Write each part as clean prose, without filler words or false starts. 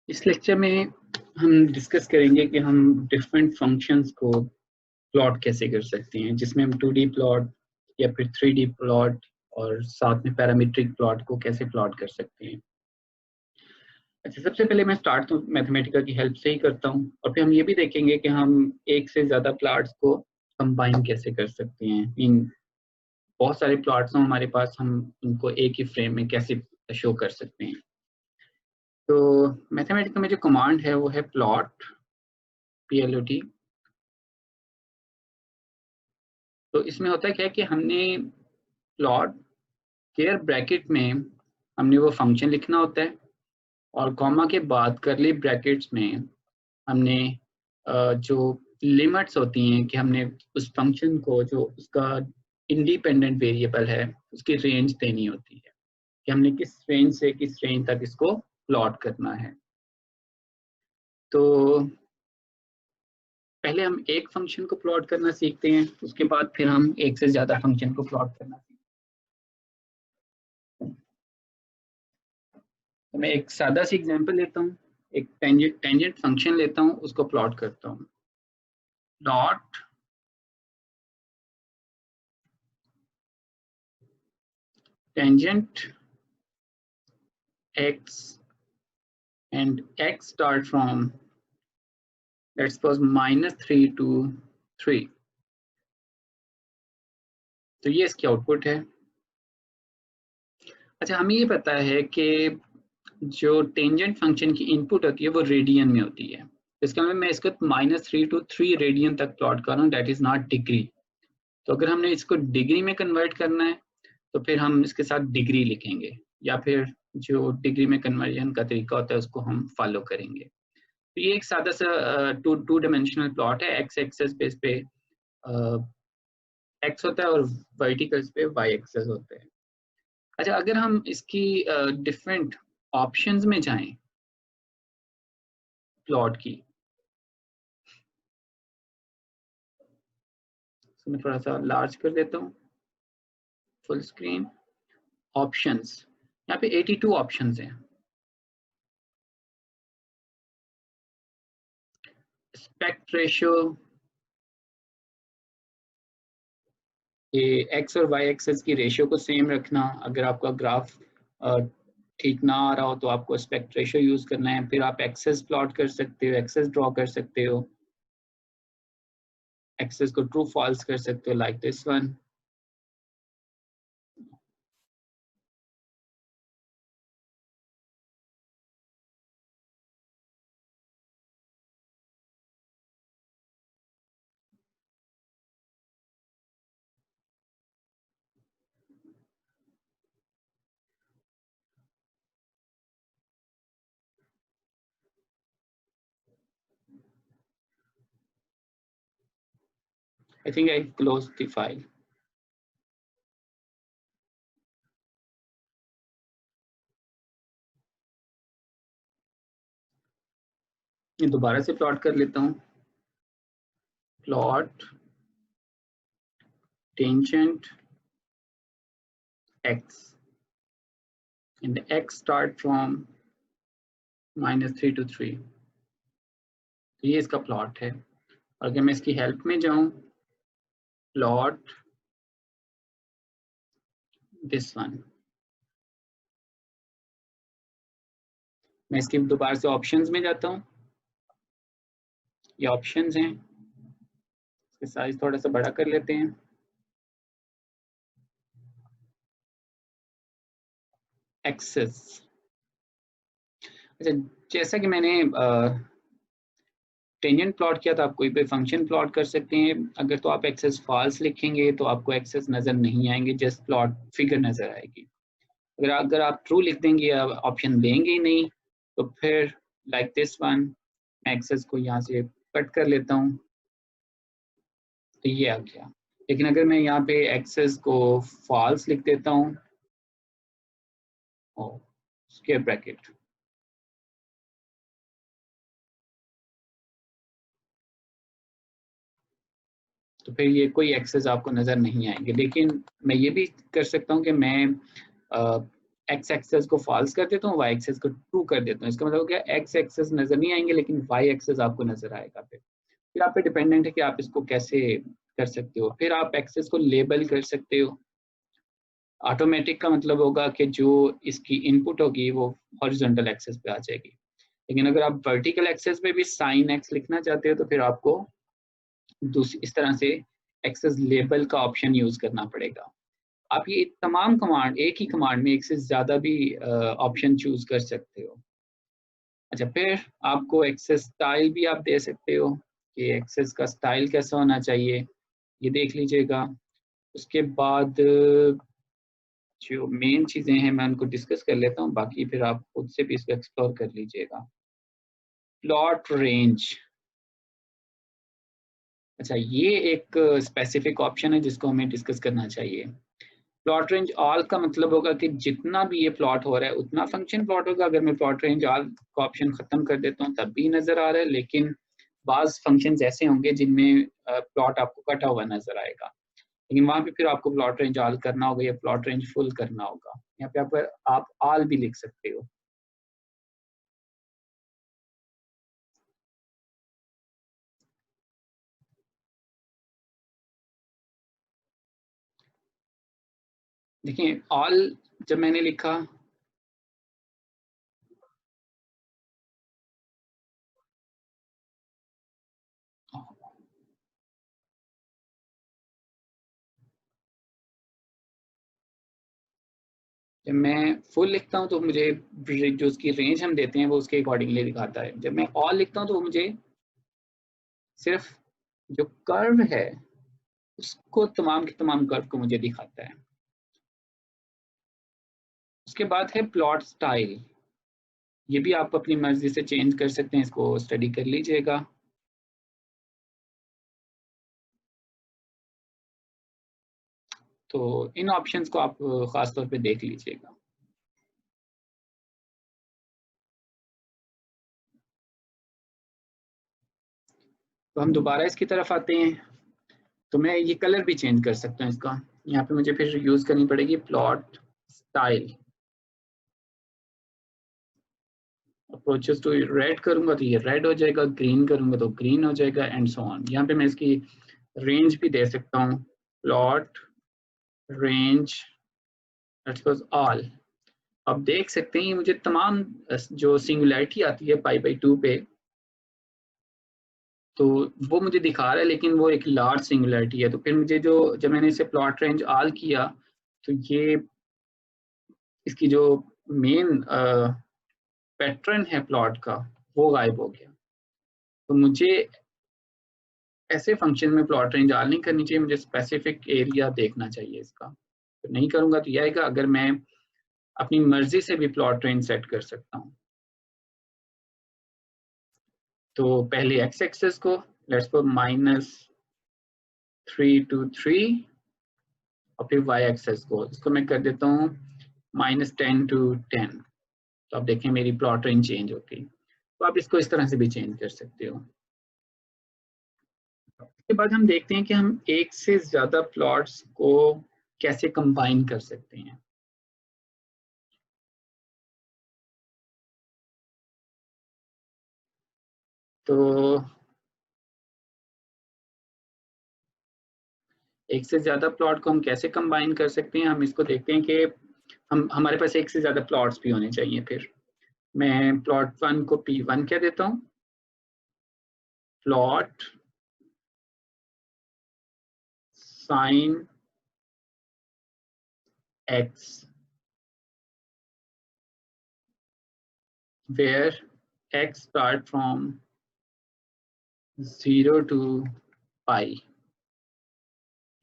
इस लेक्चर में हम डिस्कस करेंगे कि हम डिफरेंट फंक्शंस को प्लॉट कैसे कर सकते हैं, जिसमें हम 2D प्लॉट या फिर 3D प्लॉट और साथ में पैरामीट्रिक प्लॉट को कैसे प्लॉट कर सकते हैं। अच्छा, सबसे पहले मैं स्टार्ट तो मैथमेटिका की हेल्प से ही करता हूँ और फिर हम ये भी देखेंगे कि हम एक से ज़्यादा प्लॉट्स को कंबाइन कैसे कर सकते हैं। इन बहुत सारे प्लॉट्स हैं हमारे पास, हम उनको एक ही फ्रेम में कैसे शो कर सकते हैं। तो मैथमेटिका में जो कमांड है वो है प्लॉट, PLOT। तो इसमें होता है क्या कि हमने प्लॉट केयर ब्रैकेट में हमने वो फंक्शन लिखना होता है और कॉमा के बाद करली ब्रैकेट्स में हमने जो लिमिट्स होती हैं कि हमने उस फंक्शन को जो उसका इंडिपेंडेंट वेरिएबल है उसकी रेंज देनी होती है कि हमने किस रेंज से किस रेंज तक इसको प्लॉट करना है। तो पहले हम एक फंक्शन को प्लॉट करना सीखते हैं, उसके बाद फिर हम एक से ज्यादा फंक्शन को प्लॉट करना सीखते हैं। तो मैं एक सादा सी एग्जांपल लेता हूँ, एक टेंजेंट फंक्शन लेता हूँ, उसको प्लॉट करता हूँ। Plot tangent x and x start from, let's suppose, -3 to 3। तो ये इसकी आउटपुट है। अच्छा, हमें ये पता है कि जो टेंजेंट फंक्शन की इनपुट होती है वो रेडियन में होती है। इसका मतलब मैं इसको -3 to 3 रेडियन तक प्लॉट कर रहा हूँ, दैट इज नॉट डिग्री। तो अगर हमने इसको डिग्री में कन्वर्ट करना है तो फिर हम इसके साथ डिग्री लिखेंगे या फिर जो डिग्री में कन्वर्जन का तरीका होता है उसको हम फॉलो करेंगे। तो ये एक सादा सा टू डायमेंशनल प्लॉट है। एक्स एक्सेस बेस पे एक्स होता है और वर्टिकल्स पे वाई एक्सेस होते हैं। अच्छा, अगर हम इसकी डिफरेंट ऑप्शंस में जाएं प्लॉट की, तो मैं थोड़ा सा लार्ज कर देता हूँ, फुल स्क्रीन। ऑप्शंस, यहाँ पे 82 ऑप्शंस हैं। एस्पेक्ट रेशियो, ये एक्स और वाई एक्सेस की रेशियो को सेम रखना। अगर आपका ग्राफ ठीक ना आ रहा हो तो आपको एस्पेक्ट रेशियो यूज करना है। फिर आप एक्सेस प्लॉट कर सकते हो, एक्सेस ड्रॉ कर सकते हो, एक्सेस को ट्रू फॉल्स कर सकते हो, like this one. I think I closed the file. ये दोबारा से प्लॉट कर लेता हूँ। Plot tangent x and x start from -3 to 3। तो ये इसका प्लॉट है। और अगर मैं इसकी हेल्प में जाऊं, प्लॉट दिस वन, मैं इसकी दोबारा से ऑप्शंस में जाता हूं। ये ऑप्शंस हैं, इसका साइज थोड़ा सा बड़ा कर लेते हैं। एक्सेस, अच्छा, जैसा कि मैंने टेंजेंट प्लॉट किया था, आप कोई भी फंक्शन प्लॉट कर सकते हैं। अगर तो आप एक्सेस फॉल्स लिखेंगे तो आपको एक्सेस नजर नहीं आएंगे, जस्ट प्लॉट फिगर नजर आएगी। अगर आप ट्रू लिख देंगे या ऑप्शन देंगे ही नहीं तो फिर लाइक दिस वन, मैं एक्सेस को यहाँ से कट कर लेता हूँ तो ये आ गया। लेकिन अगर मैं यहाँ पे एक्सेस को फॉल्स लिख देता हूँ, स्क्वायर ब्रैकेट, तो फिर ये कोई एक्सेस आपको नजर नहीं आएंगे। लेकिन मैं ये भी कर सकता हूँ कि मैं एक्स एक्सेस को फॉल्स कर देता हूँ, वाई एक्सेस को ट्रू कर देता हूँ। इसका मतलब क्या, एक्स एक्सेस नजर नहीं आएंगे लेकिन वाई एक्सेस आपको नजर आएगा। फिर आप पे डिपेंडेंट है कि आप इसको कैसे कर सकते हो। फिर आप एक्सेस को लेबल कर सकते हो। ऑटोमेटिक का मतलब होगा कि जो इसकी इनपुट होगी वो हॉरिजॉन्टल एक्सेस पे आ जाएगी। लेकिन अगर आप वर्टिकल एक्सेस पे भी साइन एक्स लिखना चाहते हो तो फिर आपको दूसरी इस तरह से एक्सेस लेबल का ऑप्शन यूज करना पड़ेगा। आप ये तमाम कमांड एक ही कमांड में एक से ज्यादा भी ऑप्शन चूज कर सकते हो। अच्छा, फिर आपको एक्सेस स्टाइल भी आप दे सकते हो कि एक्सेस का स्टाइल कैसा होना चाहिए, ये देख लीजिएगा। उसके बाद जो मेन चीजें हैं मैं उनको डिस्कस कर लेता हूँ, बाकी फिर आप खुद से भी इसको एक्सप्लोर कर लीजिएगा। प्लॉट रेंज, अच्छा ये एक स्पेसिफिक ऑप्शन है जिसको हमें डिस्कस करना चाहिए। प्लॉट रेंज ऑल का मतलब होगा कि जितना भी ये प्लॉट हो रहा है उतना फंक्शन प्लॉट होगा। अगर मैं प्लॉट रेंज ऑल का ऑप्शन खत्म कर देता हूँ तब भी नजर आ रहा है, लेकिन बाज फंक्शंस ऐसे होंगे जिनमें प्लॉट आपको कटा हुआ नजर आएगा, लेकिन वहां पे फिर आपको प्लॉट रेंज ऑल करना होगा या प्लॉट रेंज फुल करना होगा। यहाँ पे आप ऑल भी लिख सकते हो। देखिए ऑल जब मैंने लिखा, जब मैं फुल लिखता हूँ तो मुझे जो उसकी रेंज हम देते हैं वो उसके अकॉर्डिंगली दिखाता है। जब मैं ऑल लिखता हूँ तो वो मुझे सिर्फ जो कर्व है उसको, तमाम के तमाम कर्व को मुझे दिखाता है। उसके बाद है प्लॉट स्टाइल, ये भी आप अपनी मर्जी से चेंज कर सकते हैं, इसको स्टडी कर लीजिएगा। तो इन ऑप्शंस को आप खास तौर पे देख लीजिएगा। तो हम दोबारा इसकी तरफ आते हैं, तो मैं ये कलर भी चेंज कर सकता हूँ इसका। यहाँ पे मुझे फिर यूज करनी पड़ेगी प्लॉट स्टाइल। अप्रोचेस टू रेड करूंगा तो ये रेड हो जाएगा, ग्रीन करूंगा तो ग्रीन हो जाएगा, एंड सो ऑन। यहाँ पे मैं इसकी रेंज भी दे सकता हूँ, प्लॉट रेंज ऑल। आप देख सकते हैं मुझे तमाम जो सिंगुलैरिटी आती है पाई बाई 2 पे, तो वो मुझे दिखा रहा है, लेकिन वो एक लार्ज सिंगुलैरिटी है। तो फिर मुझे जो, जब मैंने इसे प्लॉट रेंज ऑल किया तो ये इसकी जो मेन पैटर्न है प्लॉट का वो गायब हो गया। तो मुझे ऐसे फंक्शन में प्लॉट रेंज ऑल नहीं करनी चाहिए, मुझे स्पेसिफिक एरिया देखना चाहिए इसका। तो नहीं करूंगा तो यह आएगा। अगर मैं अपनी मर्जी से भी प्लॉट रेंज सेट कर सकता हूँ, तो पहले एक्स एक्सेस को लेट्स गो -3 to 3, और फिर वाई एक्सेस को इसको मैं कर देता हूँ -10 to 10। तो आप देखें मेरी प्लॉट रेंज चेंज होती है। तो आप इसको इस तरह से भी चेंज कर सकते हो। उसके बाद हम देखते हैं कि हम एक से ज्यादा प्लॉट्स को कैसे कंबाइन कर सकते हैं। तो एक से ज्यादा प्लॉट को हम कैसे कंबाइन कर सकते हैं, हम इसको देखते हैं कि हम हमारे पास एक से ज्यादा प्लॉट्स भी होने चाहिए। फिर मैं प्लॉट 1 को P1 कह देता हूँ, plot sine x where x start from 0 to pi,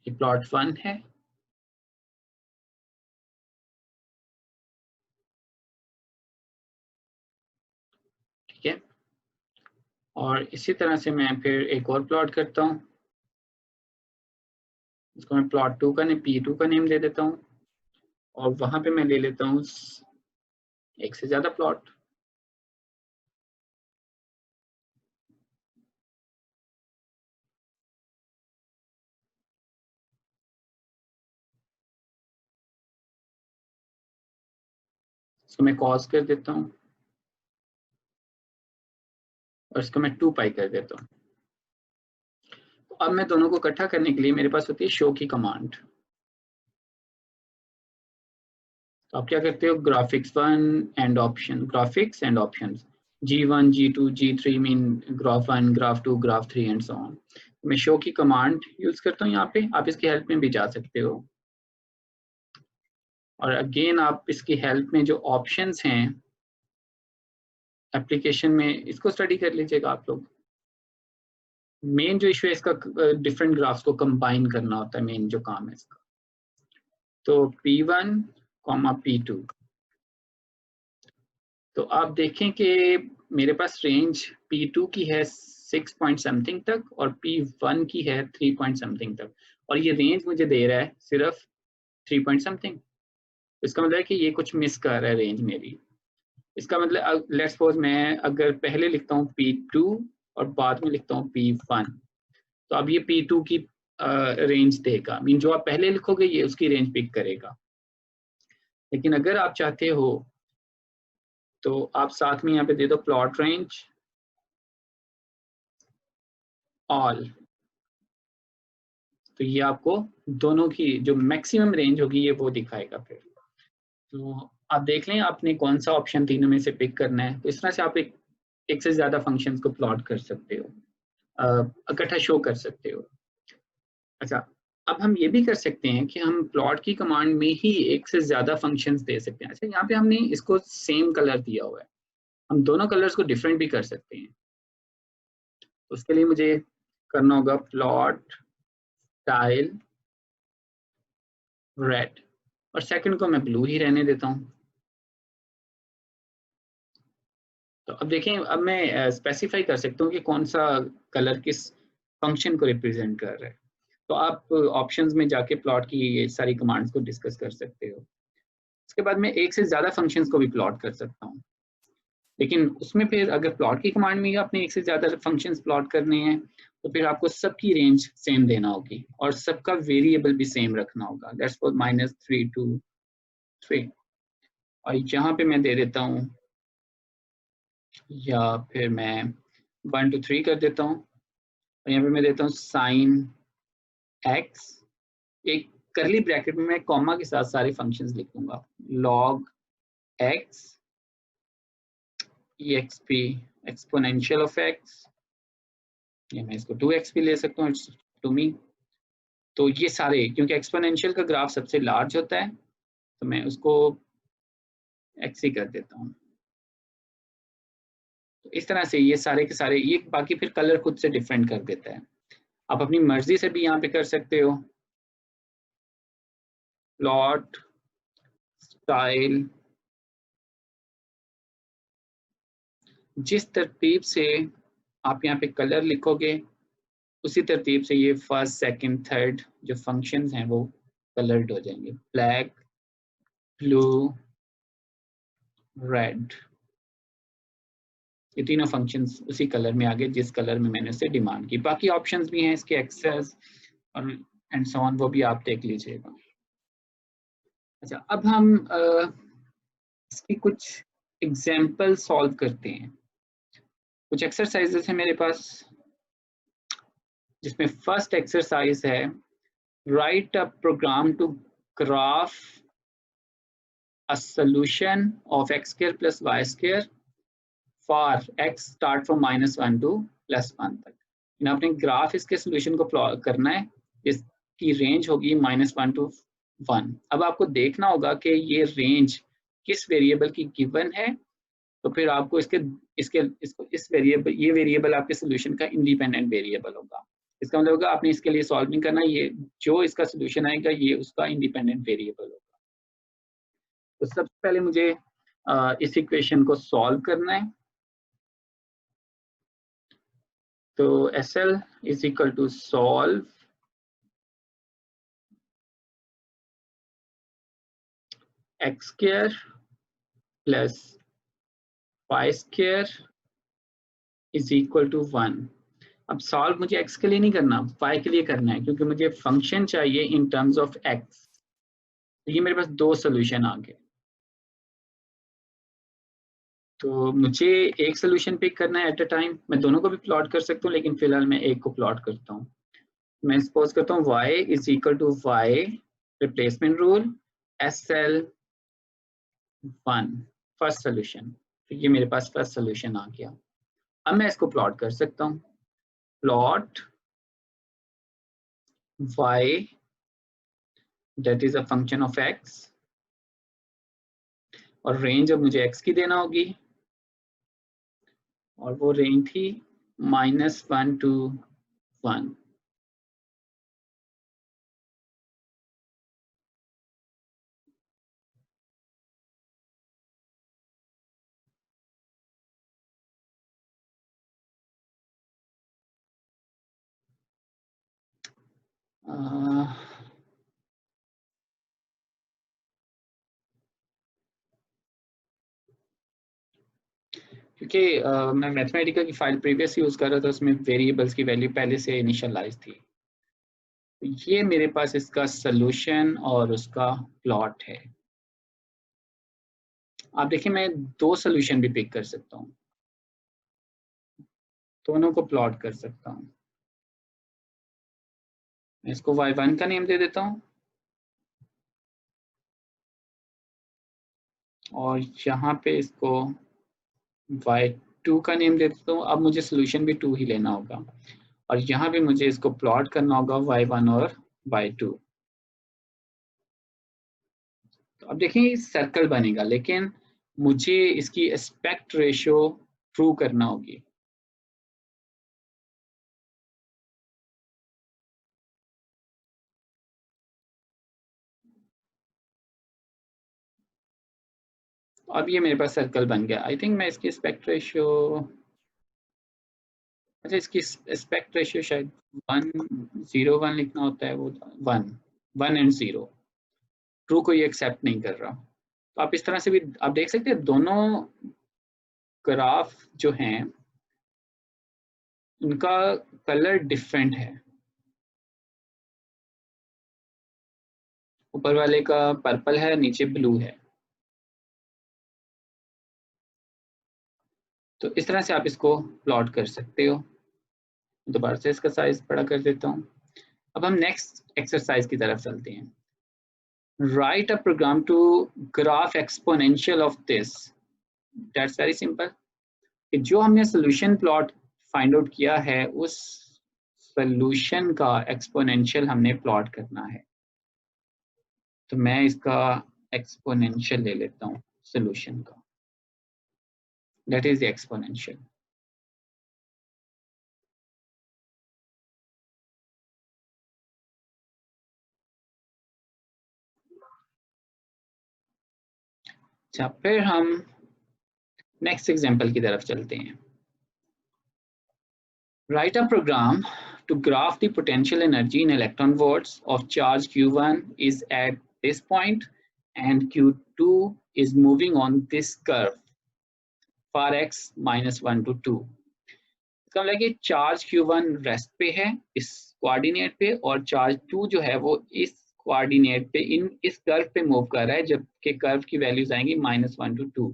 ये प्लॉट 1 है। ठीक है, और इसी तरह से मैं फिर एक और प्लॉट करता हूँ, इसको मैं प्लॉट 2 का P2 का नेम दे देता हूँ, और वहां पे मैं ले लेता हूँ एक से ज्यादा प्लॉट। इसको मैं कॉस कर देता हूँ और इसको मैं 2 पाई कर देता हूँ। तो अब मैं दोनों को इकट्ठा करने के लिए मेरे पास होती है शो की कमांड। तो आप क्या करते हो, graphics and option G1, G2, G3 mean graph 1, graph 2, graph 3 and so on. मैं शो की कमांड यूज करता हूँ यहाँ पे, आप इसकी हेल्प में भी जा सकते हो। और अगेन आप इसकी हेल्प में जो ऑप्शंस हैं एप्लीकेशन में, इसको स्टडी कर लीजिएगा आप लोग। मेन जो इशू है इसका, डिफरेंट ग्राफ्स को कंबाइन करना होता है, मेन जो काम है इसका। तो P1, P2, तो आप देखें कि मेरे पास रेंज P2 की है 6 पॉइंट समथिंग तक और P1 की है 3 पॉइंट समथिंग तक, और ये रेंज मुझे दे रहा है सिर्फ 3 पॉइंट समथिंग। इसका मतलब है कि ये कुछ मिस कर रहा है रेंज मेरी। इसका मतलब लेट्स सपोज मैं अगर पहले लिखता हूँ P2 और बाद में लिखता हूँ P1, तो अब ये P2 की रेंज देगा, मीन जो आप पहले लिखोगे ये उसकी रेंज पिक करेगा। लेकिन अगर आप चाहते हो तो आप साथ में यहाँ पे दे दो प्लॉट रेंज ऑल, तो ये आपको दोनों की जो मैक्सिमम रेंज होगी ये वो दिखाएगा फिर। तो आप देख लें आपने कौन सा ऑप्शन तीनों में से पिक करना है। तो इस तरह से आप एक से ज्यादा फंक्शंस को प्लॉट कर सकते हो, इकट्ठा शो कर सकते हो। अच्छा, अब हम ये भी कर सकते हैं कि हम प्लॉट की कमांड में ही एक से ज्यादा फंक्शंस दे सकते हैं। अच्छा, यहाँ पे हमने इसको सेम कलर दिया हुआ है, हम दोनों कलर्स को डिफरेंट भी कर सकते हैं। उसके लिए मुझे करना होगा प्लॉट स्टाइल रेड, और सेकंड को मैं ब्लू ही रहने देता हूँ। तो अब देखें, अब मैं स्पेसिफाई कर सकता हूँ कि कौन सा कलर किस फंक्शन को रिप्रेजेंट कर रहा है। तो आप ऑप्शंस में जाके प्लॉट की ये सारी कमांड्स को डिस्कस कर सकते हो। उसके बाद मैं एक से ज़्यादा फंक्शंस को भी प्लॉट कर सकता हूँ, लेकिन उसमें फिर अगर प्लॉट की कमांड में आपने एक से ज़्यादा फंक्शंस प्लॉट करने हैं तो फिर आपको सबकी रेंज सेम देना होगी और सबका वेरिएबल भी सेम रखना होगा। लेट्स सपोज -3 to 3, और यहाँ पे मैं दे देता हूँ, या फिर मैं 1 to 3 कर देता हूँ, और यहाँ पे मैं देता हूँ साइन x, एक करली ब्रैकेट में मैं कॉमा के साथ सारे फंक्शंस लिख दूंगा, log x exp exponential of x, या मैं इसको 2x भी ले सकता हूँ, टू मी। तो ये सारे, क्योंकि एक्सपोनेंशियल का ग्राफ सबसे लार्ज होता है तो मैं उसको x ही कर देता हूँ। तो इस तरह से ये सारे के सारे, ये बाकी फिर कलर खुद से डिफरेंट कर देता है। आप अपनी मर्जी से भी यहाँ पे कर सकते हो, प्लॉट स्टाइल, जिस तरतीब से आप यहाँ पे कलर लिखोगे उसी तरतीब से ये फर्स्ट सेकंड थर्ड जो फंक्शंस हैं वो कलर्ड हो जाएंगे। ब्लैक, ब्लू, रेड, ये तीनों फंक्शंस उसी कलर में आ गए जिस कलर में मैंने उसे डिमांड की। बाकी ऑप्शंस भी हैं इसके, एक्सेस और एंड सो ऑन, वो भी आप देख लीजिएगा। अच्छा, अब हम इसकी कुछ एग्जाम्पल सॉल्व करते हैं। कुछ एक्सरसाइजेस हैं मेरे पास, जिसमें फर्स्ट एक्सरसाइज है write a program to graph a solution of x square plus y square for x start from -1 to +1 तक। आपने ग्राफ इसके सोल्यूशन को प्लॉट करना है जिसकी रेंज होगी -1 to 1। अब आपको देखना होगा कि ये रेंज किस वेरिएबल की गिवन है, तो फिर आपको इस वेरिएबल, ये वेरिएबल आपके सोल्यूशन का इंडिपेंडेंट वेरिएबल होगा। इसका मतलब होगा आपने इसके लिए सॉल्व नहीं करना, ये जो इसका सोल्यूशन आएगा ये उसका इंडिपेंडेंट वेरिएबल होगा। तो सबसे पहले मुझे इस इक्वेशन को सॉल्व करना है। तो SL is equal to solve x square plus y square is equal to 1। अब सॉल्व मुझे x के लिए नहीं करना, y के लिए करना है, क्योंकि मुझे फंक्शन चाहिए इन टर्म्स ऑफ x। तो ये मेरे पास दो सोल्यूशन आ गए। तो मुझे एक सोल्यूशन पिक करना है एट अ टाइम। मैं दोनों को भी प्लॉट कर सकता हूँ, लेकिन फिलहाल मैं एक को प्लॉट करता हूँ। मैं सपोज करता हूँ y is equal to y replacement rule SL1 first solution. तो ये मेरे पास फर्स्ट सोल्यूशन आ गया। अब मैं इसको प्लॉट कर सकता हूँ। Plot y that is a function of x, और रेंज अब मुझे x की देना होगी, और वो रेंज थी -1 to 1। क्योंकि मैं मैथमेटिकल की फाइल प्रीवियस यूज कर रहा था, उसमें वेरिएबल्स की वैल्यू पहले से इनिशियलाइज थी। तो ये मेरे पास इसका सोल्यूशन और उसका प्लॉट है। आप देखिए मैं दो सोल्यूशन भी पिक कर सकता हूँ, दोनों को प्लॉट कर सकता हूँ। मैं इसको y1 का नेम दे देता हूँ, और यहाँ पे इसको y2 का नेम दे देता हूँ। अब मुझे सोल्यूशन भी 2 ही लेना होगा, और यहाँ भी मुझे इसको प्लॉट करना होगा y1 और y2। तो अब देखिए सर्कल बनेगा, लेकिन मुझे इसकी एस्पेक्ट रेशियो प्रूव करना होगी। तो अब ये मेरे पास सर्कल बन गया। आई थिंक मैं इसकी एस्पेक्ट रेशियो, अच्छा इसकी एस्पेक्ट रेशियो शायद 1:1 लिखना होता है, वो 1 एंड 0। ट्रू को ये एक्सेप्ट नहीं कर रहा। तो आप इस तरह से भी आप देख सकते हैं, दोनों ग्राफ जो हैं उनका कलर डिफरेंट है। ऊपर वाले का पर्पल है, नीचे ब्लू है। तो इस तरह से आप इसको प्लॉट कर सकते हो। दोबारा से इसका साइज बड़ा कर देता हूँ। अब हम नेक्स्ट एक्सरसाइज की तरफ चलते हैं। Write a program to graph exponential of this. That's very simple. जो हमने सोल्यूशन प्लॉट फाइंड आउट किया है, उस सोल्यूशन का एक्सपोनेंशियल हमने प्लॉट करना है। तो मैं इसका एक्सपोनेंशियल ले लेता हूँ सोल्यूशन का, दैट इज द एक्सपोनेंशियल। अच्छा, फिर हम नेक्स्ट एग्जांपल की तरफ चलते हैं। Write a program to graph the potential energy in electron volts of charge Q1 is at this point and Q2 is moving on this curve for x -1 to 2। इसका मतलब कि चार्ज Q1 रेस्ट पे है इस coordinate पे, और charge 2 जो है वो इस कोऑर्डिनेट पे इस कर्व पे मूव कर रहा है, जबकि कर्व की वैल्यूज आएंगी -1 to 2।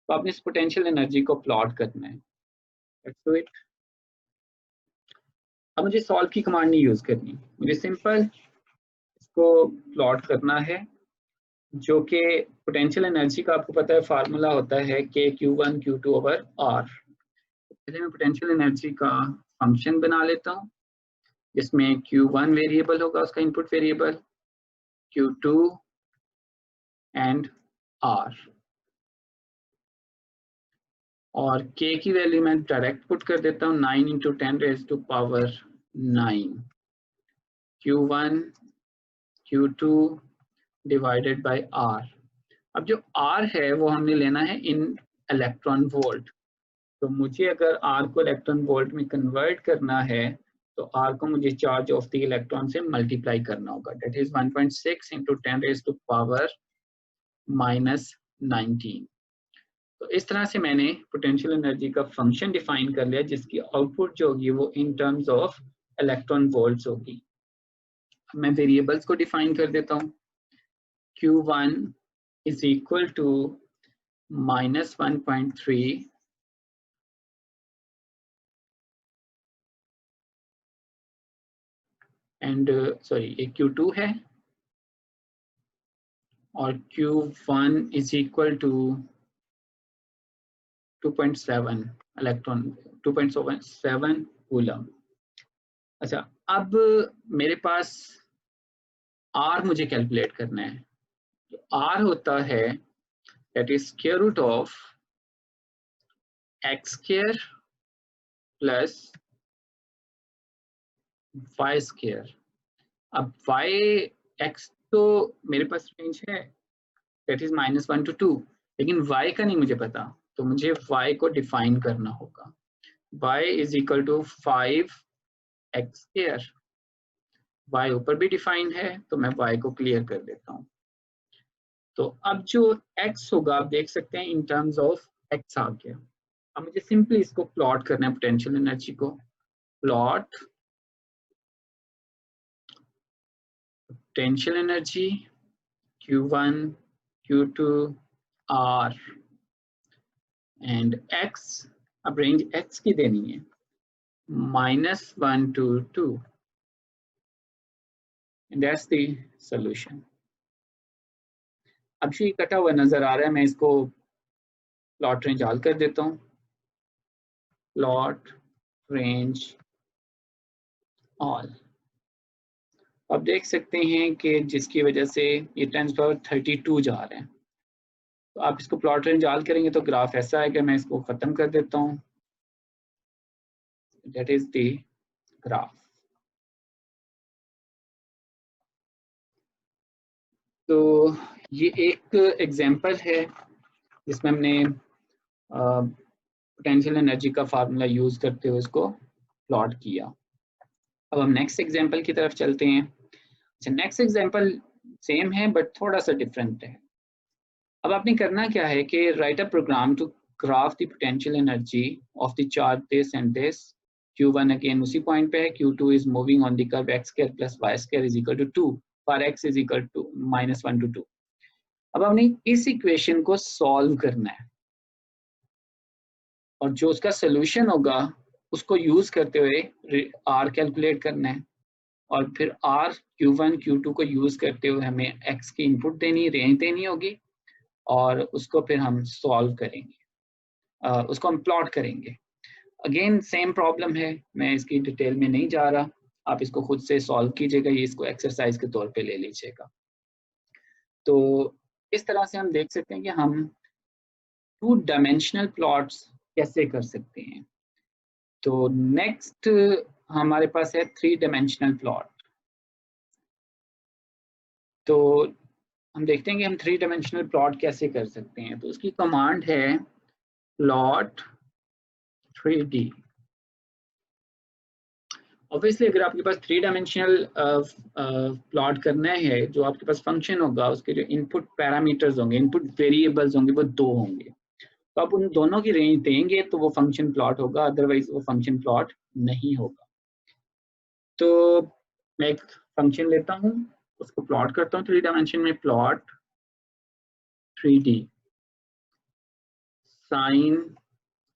तो आपने इस पोटेंशियल एनर्जी को प्लॉट करना है। Let's do it। अब मुझे सॉल्व की कमांड नहीं यूज करनी, मुझे सिंपल इसको प्लॉट करना है, जो कि पोटेंशियल एनर्जी का आपको पता है फार्मूला होता है Q1 Q2 ओवर R। पहले मैं पोटेंशियल एनर्जी का फंक्शन बना लेता हूँ, जिसमें Q1 वेरिएबल होगा, उसका input variable, Q2 and R, और K की वैल्यू मैं डायरेक्ट पुट कर देता हूँ 9 × 10⁻⁹ Q1 Q2 divided by R। अब जो R है वो हमने लेना है इन इलेक्ट्रॉन वोल्ट। तो मुझे अगर R को इलेक्ट्रॉन वोल्ट में कन्वर्ट करना है, तो R को मुझे चार्ज ऑफ द इलेक्ट्रॉन से मल्टीप्लाई करना होगा, दैट इज 1.6 × 10⁻⁻19। तो इस तरह से मैंने पोटेंशियल एनर्जी का फंक्शन डिफाइन कर लिया, जिसकी आउटपुट जो होगी वो in terms of electron volts होगी। मैं वेरिएबल्स को डिफाइन कर देता हूँ। Q1 is equal to -1.3 and sorry ये Q2 है और Q1 is equal to 2.7 electron 2.7 coulomb. अच्छा, अब मेरे पास R मुझे कैलकुलेट करना है। तो R होता है that is square root of x square plus y square. अब y x तो मेरे पास रेंज है दैट इज -1 to 2, लेकिन y का नहीं मुझे पता, तो मुझे y को डिफाइन करना होगा। y is equal to 5x square. y ऊपर भी डिफाइन है तो मैं y को क्लियर कर देता हूँ। तो अब जो x होगा आप देख सकते हैं इन टर्म्स ऑफ x आ गया। अब मुझे सिंपली इसको प्लॉट करना है, पोटेंशियल एनर्जी को plot potential energy Q1 Q2 R and x। अब रेंज x की देनी है -1 to 2 and that's the solution। अब ये कटा हुआ नजर आ रहा है, मैं इसको प्लॉट रेंज हल कर देता हूँ। Plot range all. अब देख सकते हैं कि जिसकी वजह से ये 10⁻32 जा रहे हैं। तो आप इसको प्लॉट रेंज ऑल करेंगे तो ग्राफ ऐसा है कि मैं इसको खत्म कर देता हूँ। That is the graph. तो ये एक एग्जांपल है जिसमें हमने पोटेंशियल एनर्जी का फार्मूला यूज करते हुए इसको प्लॉट किया। अब हम नेक्स्ट एग्जांपल की तरफ चलते हैं। अच्छा, नेक्स्ट एग्जांपल सेम है बट थोड़ा सा डिफरेंट है। अब आपने करना क्या है कि write a program to graph the potential energy of the charge this and this. Q1 again उसी पॉइंट पे है, Q2 is moving on the curve x square plus y square is equal to 2 for x is equal to -1 to 2। अब हमने इस equation को solve करना है और जो उसका सोल्यूशन होगा उसको यूज करते हुए R कैलकुलेट करना है और फिर R Q1 Q2 को यूज करते हुए हमें x की इनपुट देनी, रेंज देनी होगी और उसको फिर हम सॉल्व करेंगे, उसको हम प्लॉट करेंगे। अगेन सेम प्रॉब्लम है, मैं इसकी डिटेल में नहीं जा रहा, आप इसको खुद से सॉल्व कीजिएगा, ये इसको एक्सरसाइज के तौर पे ले लीजिएगा। तो इस तरह से हम देख सकते हैं कि हम 2 डायमेंशनल प्लॉट्स कैसे कर सकते हैं। तो नेक्स्ट हमारे पास है 3 डायमेंशनल प्लॉट। तो हम देखते हैं कि हम 3 डायमेंशनल प्लॉट कैसे कर सकते हैं। तो उसकी कमांड है प्लॉट 3D। ऑब्वियसली अगर आपके पास 3 डायमेंशनल प्लॉट करना है, जो आपके पास फंक्शन होगा उसके जो इनपुट पैरामीटर्स होंगे, इनपुट वेरिएबल्स होंगे, वो 2 होंगे। तो आप उन दोनों की रेंज देंगे तो वो फंक्शन प्लॉट होगा, अदरवाइज वो फंक्शन प्लॉट नहीं होगा। तो मैं एक फंक्शन लेता हूँ, उसको प्लॉट करता हूँ 3 डायमेंशन में। Plot 3D sine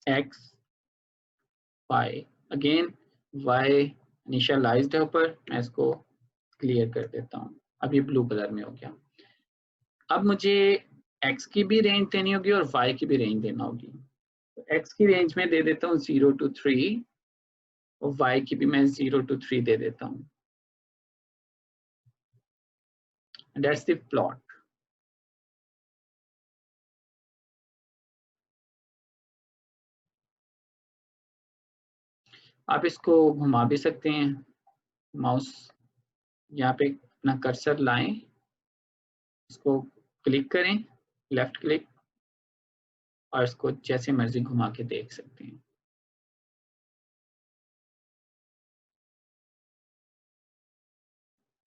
x y। Again y initialised है ऊपर, मैं इसको क्लियर कर देता हूँ। अब ये ब्लू कलर में हो गया। अब मुझे x की भी रेंज देनी होगी और y की भी रेंज देना होगी। तो x की रेंज में दे देता हूँ 0 to 3 और y की भी मैं 0 to 3 दे देता हूँ। That's the plot। आप इसको घुमा भी सकते हैं, माउस यहाँ पे अपना कर्सर लाएं, इसको क्लिक करें, लेफ्ट क्लिक, और इसको जैसे मर्जी घुमा के देख सकते हैं।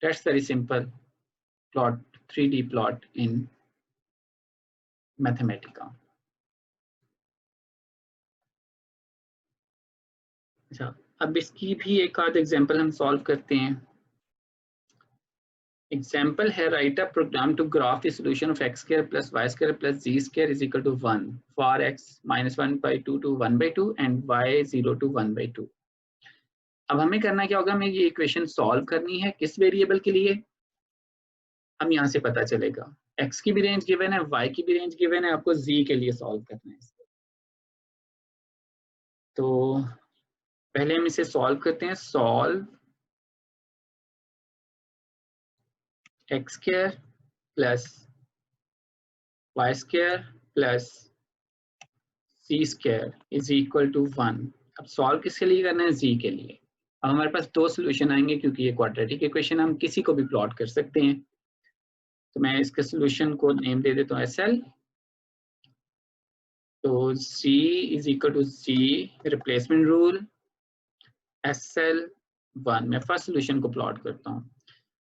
That's very simple plot, 3D plot in Mathematica। अच्छा, अब इसकी भी एक आध एग्जांपल हम सॉल्व करते हैं। एग्जाम्पल है write a program to graph the solution of x square plus y square plus g square is equal to 1 for x -1/2 to 1/2 and y 0 to 1/2। अब हमें करना क्या होगा, हमें ये इक्वेशन सॉल्व करनी है किस वेरिएबल के लिए, हम यहाँ से पता चलेगा। x की भी रेंज गिवन है, y की भी रेंज गिवन है, आपको z के लिए सॉल्व करना है। तो पहले हम इसे सॉल्व करते हैं। Solve x square plus y square plus c square is equal to 1। अब सॉल्व किसके लिए करना है, z के लिए। अब हमारे पास दो सोल्यूशन आएंगे क्योंकि ये क्वाड्रेटिक इक्वेशन हम किसी को भी प्लॉट कर सकते हैं। तो मैं इसके सोल्यूशन को नेम दे देता हूँ SL। तो C is equal to C replacement rule SL1। मैं फर्स्ट सोल्यूशन को प्लॉट करता हूँ।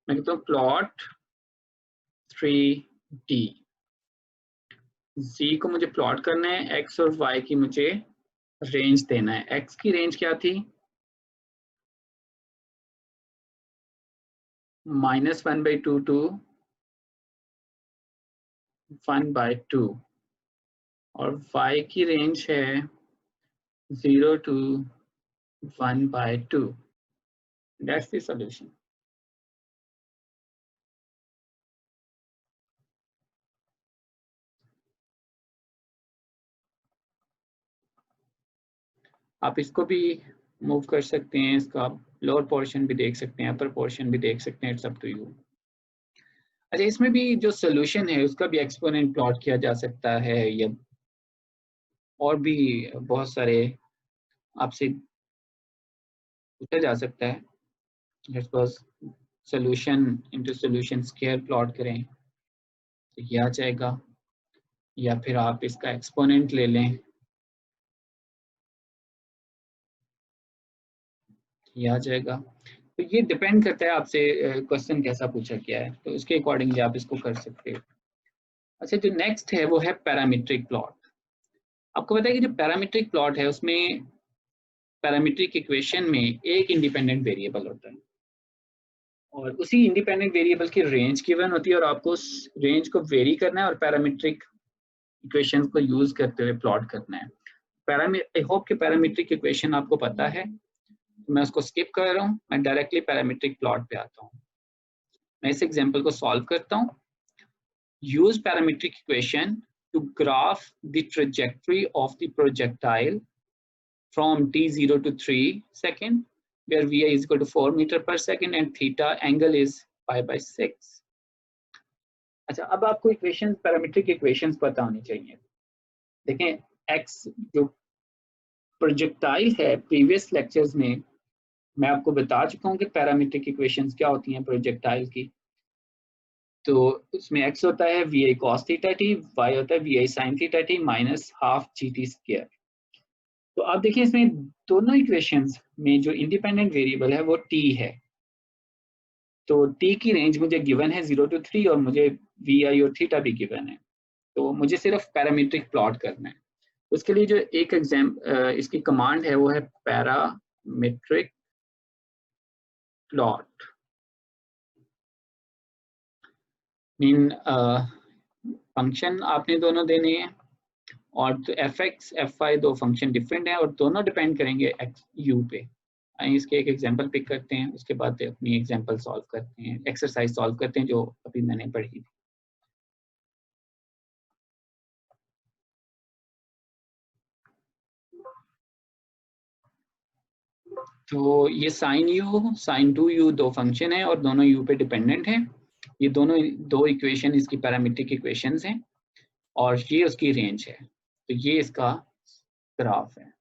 मैं कहता हूँ प्लॉट 3D। Z को मुझे प्लॉट करना है, X और Y की मुझे रेंज देना है। X की रेंज क्या थी, -1/2 to 1/2 और Y की रेंज है 0 to 1/2। That's the solution. आप इसको भी मूव कर सकते हैं, इसका लोअर पोर्शन भी देख सकते हैं, अपर पोर्शन भी देख सकते हैं, इट्स अप टू यू। अच्छा, इसमें भी जो सोल्यूशन है उसका भी एक्सपोनेंट प्लॉट किया जा सकता है, या और भी बहुत सारे आपसे पूछा जा सकता है। Suppose solution into solution square plot करें तो ये आ जाएगा, या फिर आप इसका एक्सपोनेंट ले लें, ये आ जाएगा। तो ये डिपेंड करता है आपसे क्वेश्चन कैसा पूछा गया है, तो उसके अकॉर्डिंगली आप इसको कर सकते हो। अच्छा, जो नेक्स्ट है वो है पैरामीट्रिक प्लॉट। आपको पता है कि जो पैरामीट्रिक प्लॉट है उसमें पैरामीट्रिक इक्वेशन में एक इंडिपेंडेंट वेरिएबल होता है और उसी इंडिपेंडेंट वेरिएबल की रेंज गिवन होती है और आपको उस रेंज को वेरी करना है और पैरामीट्रिक इक्वेशन को यूज करते हुए प्लॉट करना है। आई होप कि पैरामीट्रिक इक्वेशन आपको पता है, तो मैं उसको स्किप कर रहा हूँ, मैं डायरेक्टली पैरामीट्रिक प्लॉट पे आता हूँ। मैं इस एग्जाम्पल को सॉल्व करता हूँ। use parametric equation to graph the trajectory of the projectile from t0 to 3 second, where vi is equal to 4 meter per second and theta angle is pi/6। अच्छा, अब आपको इक्वेशन पैरामीट्रिक इक्वेशंस पता होनी चाहिए। देखें x जो projectile है, previous lectures में मैं आपको बता चुका हूँ कि पैरामीट्रिक इक्वेशंस क्या होती हैं प्रोजेक्टाइल की। तो उसमें x होता है vi cos theta t, y होता है vi sin theta t minus half gt square. तो आप देखिए इसमें दोनों इक्वेशंस में जो इंडिपेंडेंट वेरिएबल है वो t है। तो t की रेंज मुझे गिवन है 0 to 3 और मुझे vi और थीटा भी गिवन है। तो मुझे सिर्फ पैरामीट्रिक प्लॉट करना है। उसके लिए जो एक इसकी कमांड है वो है पैरामीट्रिक प्लॉट। मीन फंक्शन आपने दोनों देने हैं और तो fx fy दो फंक्शन डिफरेंट हैं और दोनों डिपेंड करेंगे x u पे। इसके एक एग्जांपल पिक करते हैं, उसके बाद अपनी एग्जांपल सॉल्व करते हैं, एक्सरसाइज सॉल्व करते हैं जो अभी मैंने पढ़ी थी। तो ये साइन u साइन 2u दो फंक्शन है और दोनों u पे डिपेंडेंट हैं। ये दोनों दो इक्वेशन इसकी पैरामीट्रिक इक्वेशंस हैं और ये उसकी रेंज है। तो ये इसका ग्राफ है।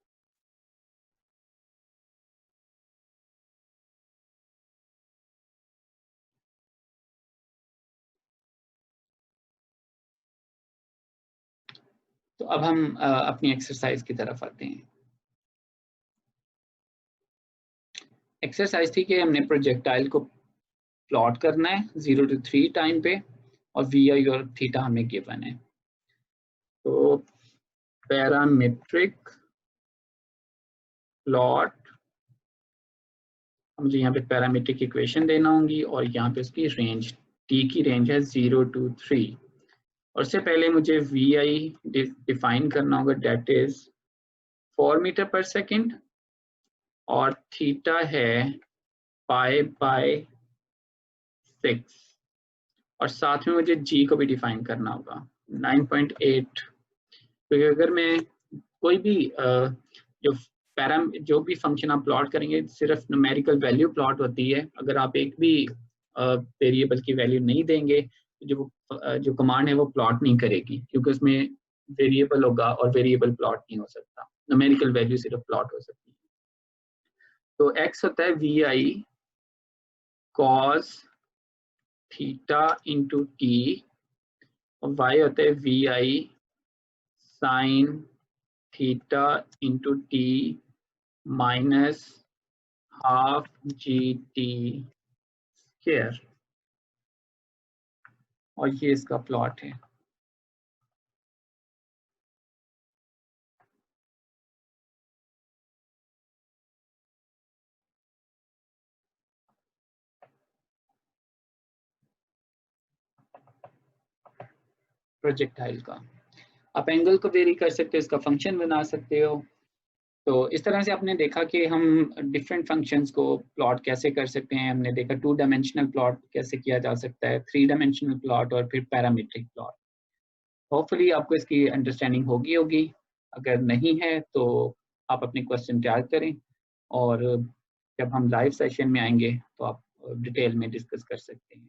तो अब हम अपनी एक्सरसाइज की तरफ आते हैं। एक्सरसाइज थी कि हमने प्रोजेक्टाइल को प्लॉट करना है 0 to 3 टाइम पे और vi और थीटा हमें गिवन है। तो पैरामीट्रिक प्लॉट, मुझे यहाँ पे पैरामीट्रिक इक्वेशन देना होंगी और यहाँ पे उसकी रेंज t की रेंज है 0 to 3 और उससे पहले मुझे vi डिफाइन करना होगा, डेट इज 4 मीटर पर सेकेंड और थीटा है पाई बाय 6 और साथ में मुझे g को भी डिफाइन करना होगा 9.8। तो अगर मैं कोई भी जो भी फंक्शन आप प्लॉट करेंगे सिर्फ न्यूमेरिकल वैल्यू प्लॉट होती है। अगर आप एक भी वेरिएबल की वैल्यू नहीं देंगे तो जो कमांड है वो प्लॉट नहीं करेगी, क्योंकि उसमें वेरिएबल होगा और वेरिएबल प्लॉट नहीं हो सकता, न्यूमेरिकल वैल्यू सिर्फ प्लॉट हो सकती है। तो x होता है vi cos theta into T और y होता है vi sin theta into T minus half G T square और ये इसका प्लॉट है। प्रोजेक्टाइल का आप एंगल को वेरी कर सकते हो, इसका फंक्शन बना सकते हो। तो इस तरह से आपने देखा कि हम डिफरेंट फंक्शंस को प्लॉट कैसे कर सकते हैं। हमने देखा 2 डायमेंशनल प्लॉट कैसे किया जा सकता है, 3 डायमेंशनल प्लॉट और फिर पैरामीट्रिक प्लॉट। होपफुली आपको इसकी अंडरस्टैंडिंग होगी। अगर नहीं है तो आप अपने क्वेश्चन तैयार करें और जब हम लाइव सेशन में आएंगे तो आप डिटेल में डिस्कस कर सकते हैं।